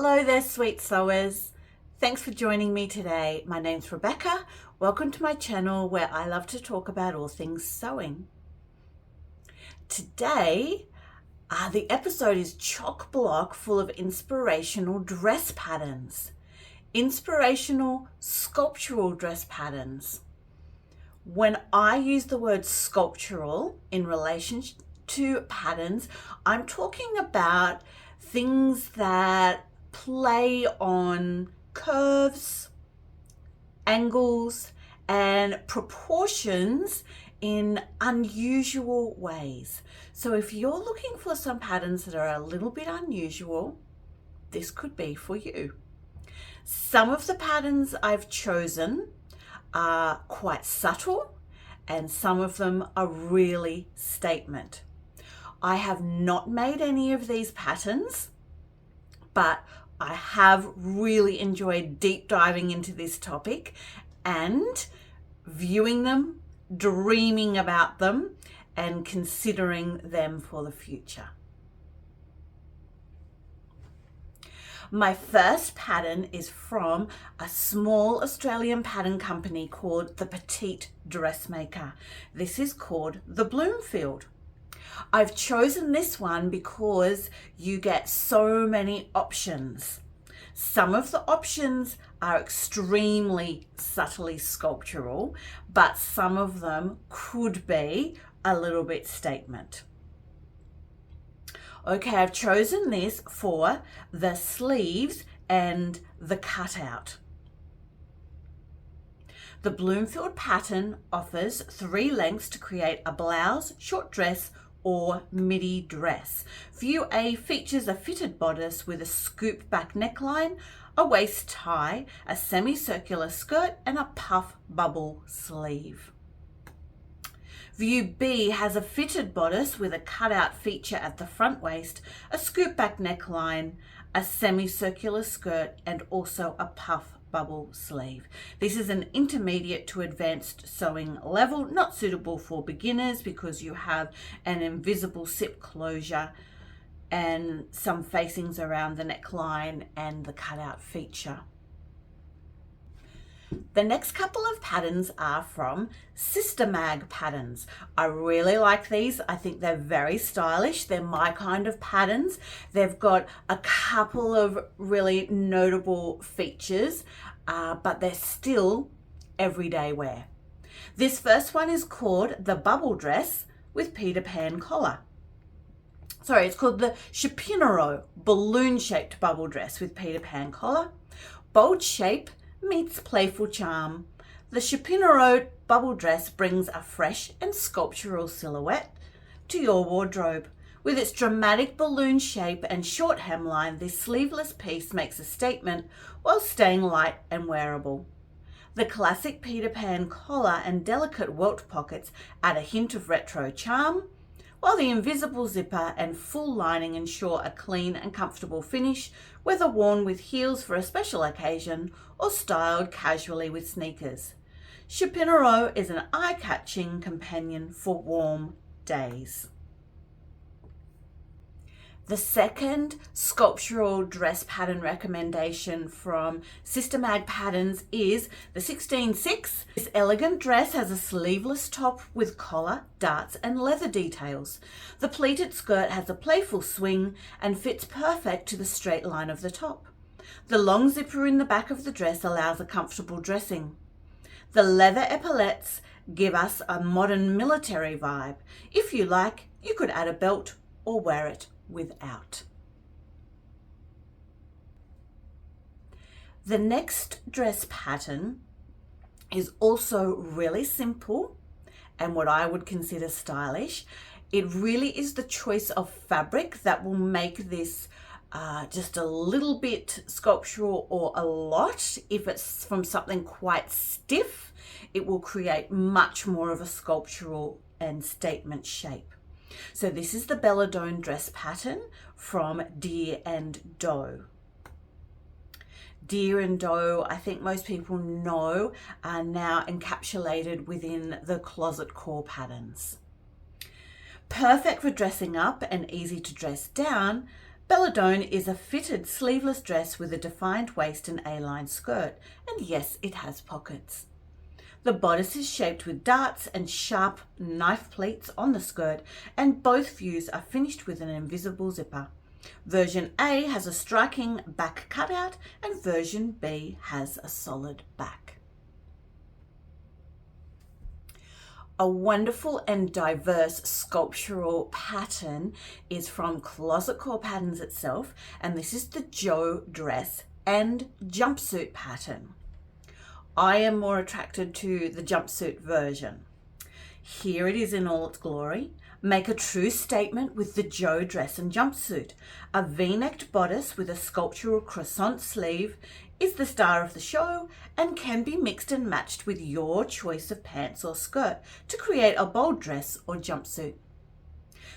Hello there, sweet sewers. Thanks for joining me today. My name's Rebecca. Welcome to my channel where I love to talk about all things sewing. Today, the episode is chock-block full of inspirational dress patterns. Inspirational sculptural dress patterns. When I use the word sculptural in relation to patterns, I'm talking about things that play on curves, angles, and proportions in unusual ways. So if you're looking for some patterns that are a little bit unusual, this could be for you. Some of the patterns I've chosen are quite subtle, and some of them are really statement. I have not made any of these patterns, but I have really enjoyed deep diving into this topic and viewing them, dreaming about them, and considering them for the future. My first pattern is from a small Australian pattern company called the Petite Dressmaker. This is called the Bloomfield. I've chosen this one because you get so many options. Some of the options are extremely subtly sculptural, but some of them could be a little bit statement. Okay, I've chosen this for the sleeves and the cutout. The Bloomfield pattern offers 3 lengths to create a blouse, short dress, or midi dress. View A features a fitted bodice with a scoop back neckline, a waist tie, a semicircular skirt, and a puff bubble sleeve. View B has a fitted bodice with a cutout feature at the front waist, a scoop back neckline, a semicircular skirt, and also a puff bubble sleeve. This is an intermediate to advanced sewing level, not suitable for beginners because you have an invisible zip closure and some facings around the neckline and the cutout feature. The next couple of patterns are from Sister Mag patterns. I really like these. I think they're very stylish. They're my kind of patterns. They've got a couple of really notable features, but they're still everyday wear. This first one is called the Bubble Dress with Peter Pan collar. Sorry, it's called the CHAPINERO Balloon-shaped Bubble Dress with Peter Pan collar. Bold shape meets playful charm. The CHAPINERO bubble dress brings a fresh and sculptural silhouette to your wardrobe. With its dramatic balloon shape and short hemline, this sleeveless piece makes a statement while staying light and wearable. The classic Peter Pan collar and delicate welt pockets add a hint of retro charm, while the invisible zipper and full lining ensure a clean and comfortable finish, whether worn with heels for a special occasion or styled casually with sneakers. CHAPINERO is an eye-catching companion for warm days. The second sculptural dress pattern recommendation from Sister Mag Patterns is the 16-6. This elegant dress has a sleeveless top with collar, darts, and leather details. The pleated skirt has a playful swing and fits perfect to the straight line of the top. The long zipper in the back of the dress allows a comfortable dressing. The leather epaulettes give us a modern military vibe. If you like, you could add a belt or wear it without. The next dress pattern is also really simple and what I would consider stylish. It really is the choice of fabric that will make this just a little bit sculptural or a lot. If it's from something quite stiff, it will create much more of a sculptural and statement shape. So this is the Belladone dress pattern from Deer and Doe. Deer and Doe, I think most people know, are now encapsulated within the closet core patterns. Perfect for dressing up and easy to dress down, Belladone is a fitted sleeveless dress with a defined waist and A-line skirt, and yes, it has pockets. The bodice is shaped with darts and sharp knife pleats on the skirt, and both views are finished with an invisible zipper. Version A has a striking back cutout, and version B has a solid back. A wonderful and diverse sculptural pattern is from Closet Core Patterns itself, and this is the Joe dress and jumpsuit pattern. I am more attracted to the jumpsuit version. Here it is in all its glory. Make a true statement with the Joe dress and jumpsuit. A V-necked bodice with a sculptural croissant sleeve is the star of the show and can be mixed and matched with your choice of pants or skirt to create a bold dress or jumpsuit.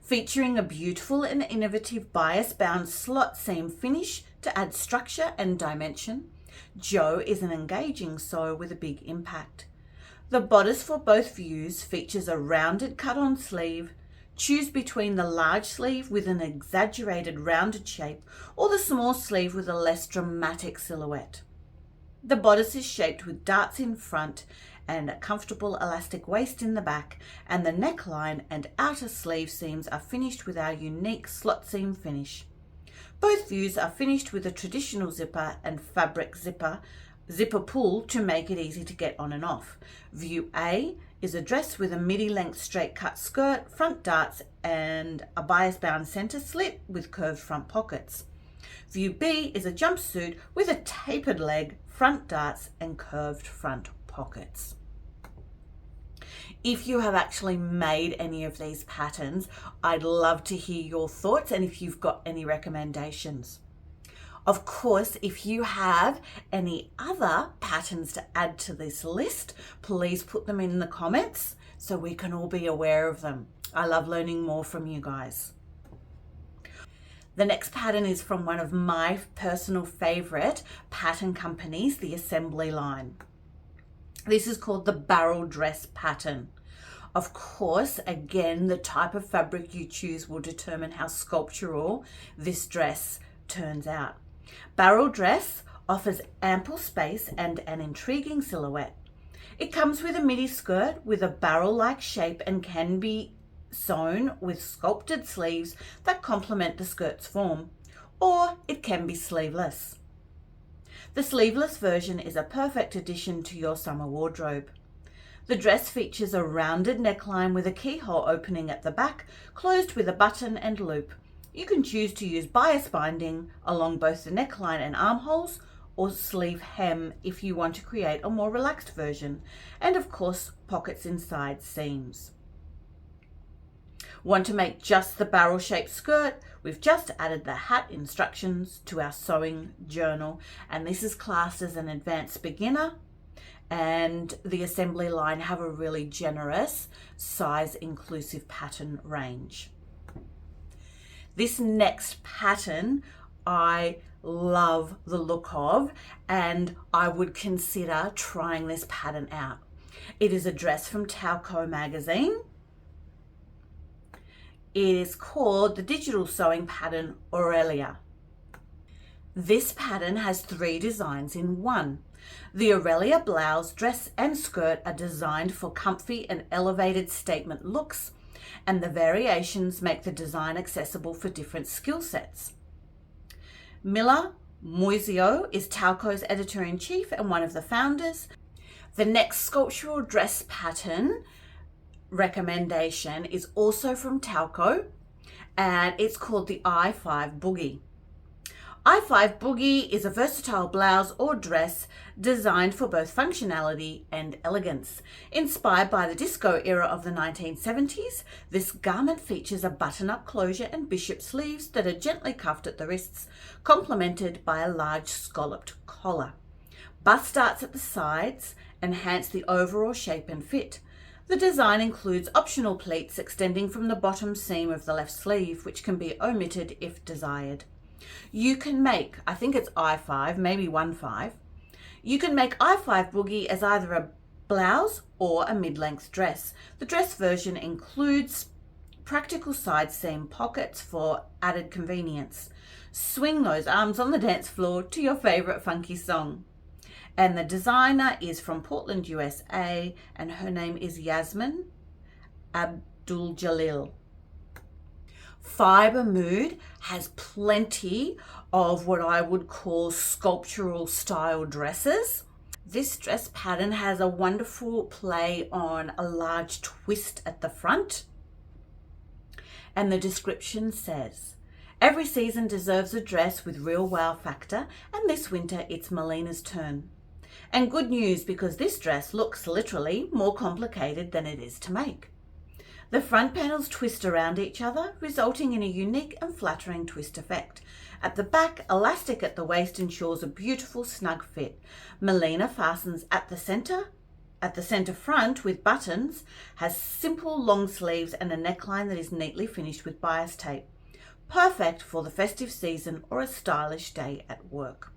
Featuring a beautiful and innovative bias-bound slot seam finish to add structure and dimension, Joe is an engaging sew with a big impact. The bodice for both views features a rounded cut-on sleeve. Choose between the large sleeve with an exaggerated rounded shape or the small sleeve with a less dramatic silhouette. The bodice is shaped with darts in front and a comfortable elastic waist in the back, and the neckline and outer sleeve seams are finished with our unique slot seam finish. Both views are finished with a traditional zipper and fabric zipper pull to make it easy to get on and off. View A is a dress with a midi-length straight cut skirt, front darts, and a bias-bound center slit with curved front pockets. View B is a jumpsuit with a tapered leg, front darts, and curved front pockets. If you have actually made any of these patterns, I'd love to hear your thoughts and if you've got any recommendations. Of course, if you have any other patterns to add to this list, please put them in the comments so we can all be aware of them. I love learning more from you guys. The next pattern is from one of my personal favorite pattern companies, the Assembly line. This is called the barrel dress pattern. Of course, again, the type of fabric you choose will determine how sculptural this dress turns out. Barrel dress offers ample space and an intriguing silhouette. It comes with a midi skirt with a barrel-like shape and can be sewn with sculpted sleeves that complement the skirt's form, or it can be sleeveless. The sleeveless version is a perfect addition to your summer wardrobe. The dress features a rounded neckline with a keyhole opening at the back, closed with a button and loop. You can choose to use bias binding along both the neckline and armholes, or sleeve hem if you want to create a more relaxed version, and of course pockets inside seams. Want to make just the barrel-shaped skirt? We've just added the hat instructions to our sewing journal, and this is classed as an advanced beginner, and the Assembly line have a really generous size inclusive pattern range. This next pattern I love the look of, and I would consider trying this pattern out. It is a dress from Talco magazine. It is called the digital sewing pattern AURELIA. This pattern has 3 designs in one. The AURELIA blouse, dress and skirt are designed for comfy and elevated statement looks, and the variations make the design accessible for different skill sets. Mila Moisio is Talco's editor-in-chief and one of the founders. The next sculptural dress pattern recommendation is also from Talco, and it's called the I-5 BOOGIE. I-5 BOOGIE is a versatile blouse or dress designed for both functionality and elegance. Inspired by the disco era of the 1970s, this garment features a button-up closure and bishop sleeves that are gently cuffed at the wrists, complemented by a large scalloped collar. Bust darts at the sides enhance the overall shape and fit. The design includes optional pleats extending from the bottom seam of the left sleeve, which can be omitted if desired. You can make, I think it's I-5, maybe 1-5. You can make I-5 BOOGIE as either a blouse or a mid-length dress. The dress version includes practical side seam pockets for added convenience. Swing those arms on the dance floor to your favorite funky song. And the designer is from Portland, USA, and her name is Yasmín Aduljalil. Fiber Mood has plenty of what I would call sculptural style dresses. This dress pattern has a wonderful play on a large twist at the front. And the description says, every season deserves a dress with real wow factor, and this winter it's Melina's turn. And good news, because this dress looks literally more complicated than it is to make. The front panels twist around each other, resulting in a unique and flattering twist effect. At the back, elastic at the waist ensures a beautiful snug fit. Melina fastens at the center front with buttons, has simple long sleeves and a neckline that is neatly finished with bias tape. Perfect for the festive season or a stylish day at work.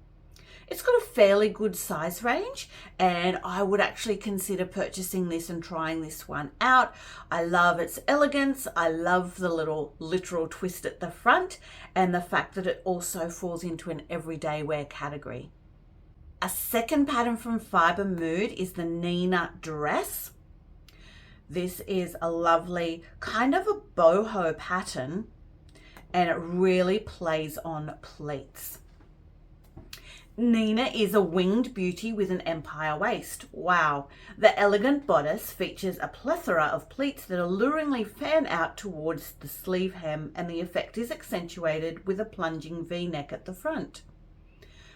It's got a fairly good size range, and I would actually consider purchasing this and trying this one out. I love its elegance. I love the little literal twist at the front and the fact that it also falls into an everyday wear category. A second pattern from Fiber Mood is the Nina dress. This is a lovely kind of a boho pattern, and it really plays on pleats. Nina is a winged beauty with an empire waist. Wow. The elegant bodice features a plethora of pleats that alluringly fan out towards the sleeve hem, and the effect is accentuated with a plunging V-neck at the front.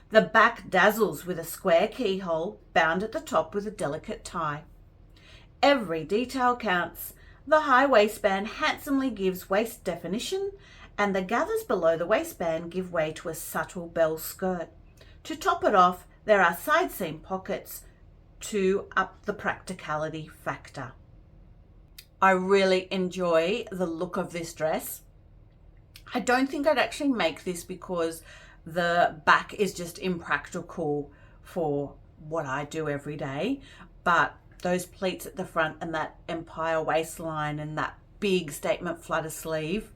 The back dazzles with a square keyhole bound at the top with a delicate tie. Every detail counts. The high waistband handsomely gives waist definition, and the gathers below the waistband give way to a subtle bell skirt. To top it off, there are side seam pockets to up the practicality factor. I really enjoy the look of this dress. I don't think I'd actually make this because the back is just impractical for what I do every day, but those pleats at the front and that empire waistline and that big statement flutter sleeve,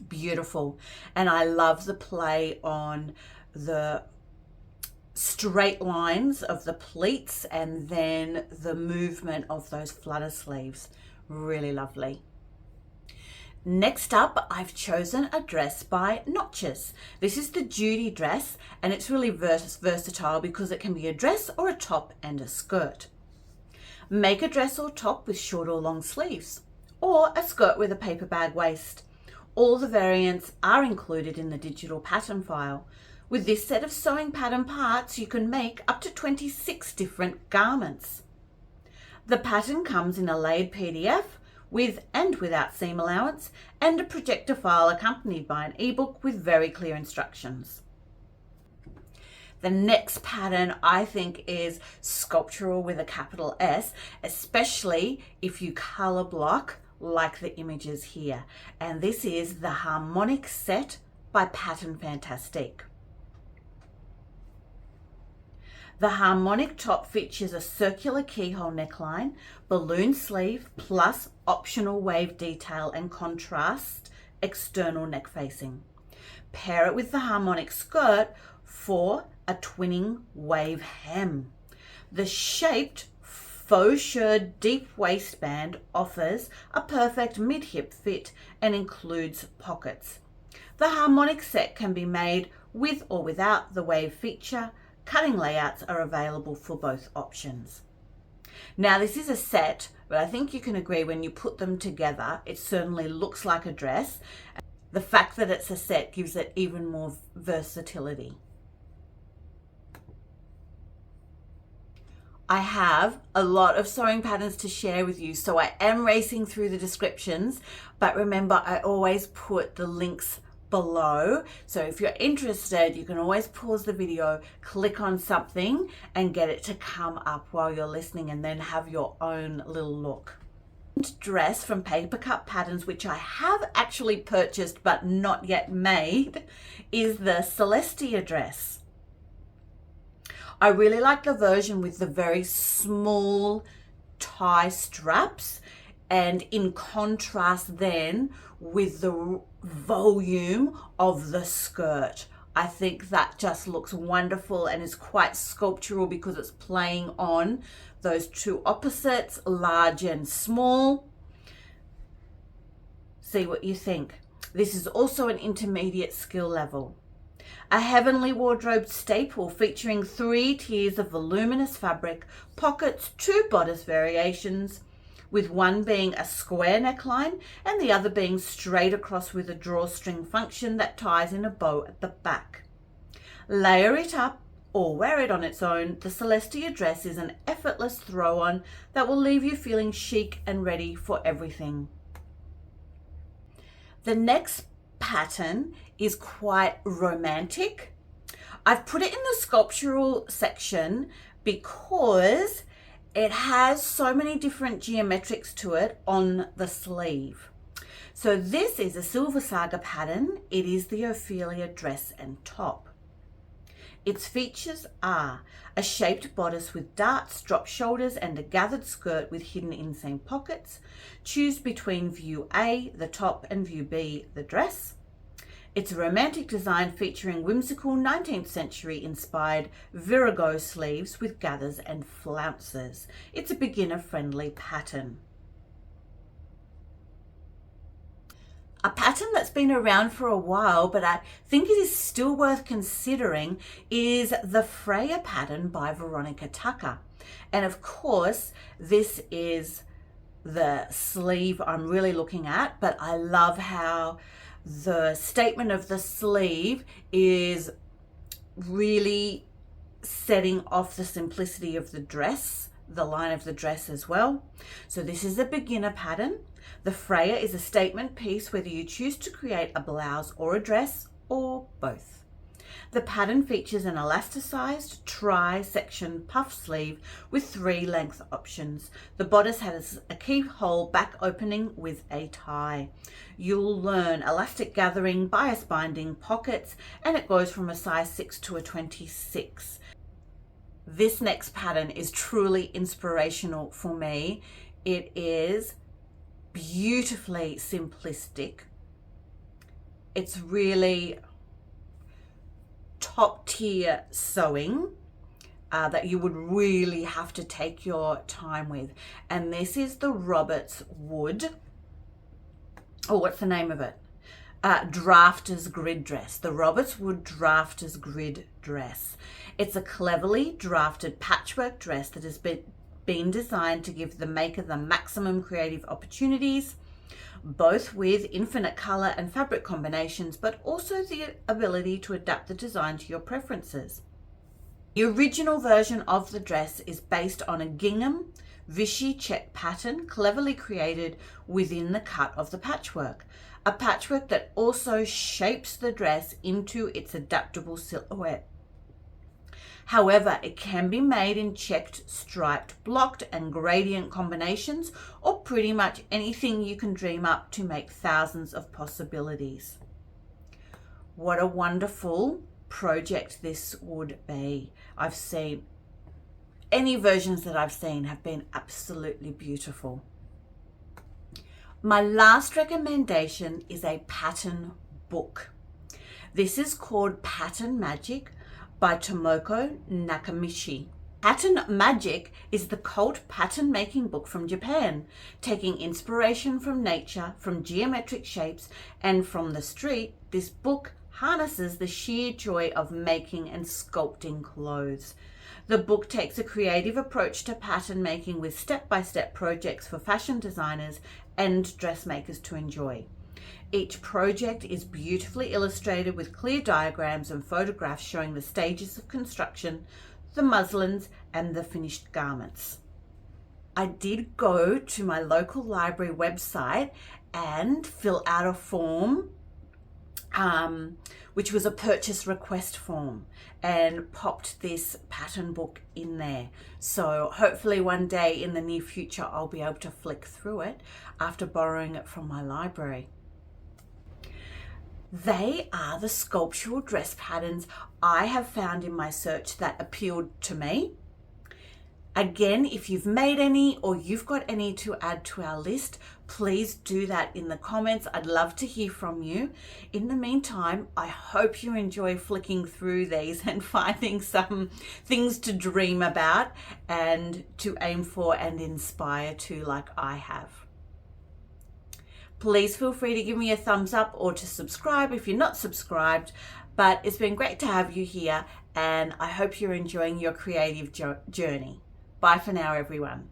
beautiful. And I love the play on the straight lines of the pleats and then the movement of those flutter sleeves. Really lovely. Next up, I've chosen a dress by Notches. This is the Judy dress, and it's really versatile because it can be a dress or a top and a skirt. Make a dress or top with short or long sleeves, or a skirt with a paper bag waist. All the variants are included in the digital pattern file. With this set of sewing pattern parts, you can make up to 26 different garments. The pattern comes in a laid PDF with and without seam allowance, and a projector file accompanied by an ebook with very clear instructions. The next pattern I think is Sculptural with a capital S, especially if you color block like the images here. And this is the Harmonic Set by Pattern Fantastique. The harmonic top features a circular keyhole neckline, balloon sleeve, plus optional wave detail and contrast external neck facing. Pair it with the harmonic skirt for a twinning wave hem. The shaped faux shirred deep waistband offers a perfect mid-hip fit and includes pockets. The harmonic set can be made with or without the wave feature. Cutting layouts are available for both options. Now this is a set, but I think you can agree when you put them together, it certainly looks like a dress. The fact that it's a set gives it even more versatility. I have a lot of sewing patterns to share with you, so I am racing through the descriptions, but remember I always put the links below, so if you're interested you can always pause the video, click on something and get it to come up while you're listening, and then have your own little look. Dress from Paper Cut Patterns, which I have actually purchased but not yet made, is the Celestia dress. I really like the version with the very small tie straps, and in contrast then with the volume of the skirt. I think that just looks wonderful and is quite sculptural because it's playing on those two opposites, large and small. See what you think. This is also an intermediate skill level. A heavenly wardrobe staple featuring 3 tiers of voluminous fabric, pockets, 2 bodice variations, with one being a square neckline and the other being straight across with a drawstring function that ties in a bow at the back. Layer it up or wear it on its own, the Celestia dress is an effortless throw-on that will leave you feeling chic and ready for everything. The next pattern is quite romantic. I've put it in the sculptural section because it has so many different geometrics to it on the sleeve. So this is a Silversaga pattern. It is the Ophelia dress and top. Its features are a shaped bodice with darts, drop shoulders, and a gathered skirt with hidden inseam pockets. Choose between view A, the top, and view B, the dress. It's a romantic design featuring whimsical 19th century inspired virago sleeves with gathers and flounces. It's a beginner friendly pattern. A pattern that's been around for a while, but I think it is still worth considering, is the Freya pattern by Veronica Tucker. And of course, this is the sleeve I'm really looking at, but I love how the statement of the sleeve is really setting off the simplicity of the dress, the line of the dress as well. So this is a beginner pattern. The Freya is a statement piece whether you choose to create a blouse or a dress or both. The pattern features an elasticized tri-section puff sleeve with 3 length options. The bodice has a keyhole back opening with a tie. You'll learn elastic gathering, bias binding, pockets, and it goes from a size 6 to a 26. This next pattern is truly inspirational for me. It is beautifully simplistic. It's really top tier sewing that you would really have to take your time with. And this is the Roberts Wood, oh, what's the name of it? Drafters Grid Dress, the Roberts Wood Drafters Grid Dress. It's a cleverly drafted patchwork dress that has been designed to give the maker the maximum creative opportunities, both with infinite color and fabric combinations, but also the ability to adapt the design to your preferences. The original version of the dress is based on a gingham Vichy check pattern cleverly created within the cut of the patchwork, a patchwork that also shapes the dress into its adaptable silhouette. However, it can be made in checked, striped, blocked, and gradient combinations, or pretty much anything you can dream up to make thousands of possibilities. What a wonderful project this would be. I've seen, any versions that I've seen have been absolutely beautiful. My last recommendation is a pattern book. This is called Pattern Magic by Tomoko Nakamichi. Pattern Magic is the cult pattern making book from Japan, taking inspiration from nature, from geometric shapes, and from the street. This book harnesses the sheer joy of making and sculpting clothes. The book takes a creative approach to pattern making with step-by-step projects for fashion designers and dressmakers to enjoy. Each project is beautifully illustrated with clear diagrams and photographs showing the stages of construction, the muslins, and the finished garments. I did go to my local library website and fill out a form, which was a purchase request form, and popped this pattern book in there. So hopefully one day in the near future I'll be able to flick through it after borrowing it from my library. They are the sculptural dress patterns I have found in my search that appealed to me. Again, if you've made any or you've got any to add to our list, please do that in the comments. I'd love to hear from you. In the meantime, I hope you enjoy flicking through these and finding some things to dream about and to aim for and inspire to, like I have. Please feel free to give me a thumbs up or to subscribe if you're not subscribed, but it's been great to have you here and I hope you're enjoying your creative journey. Bye for now, everyone.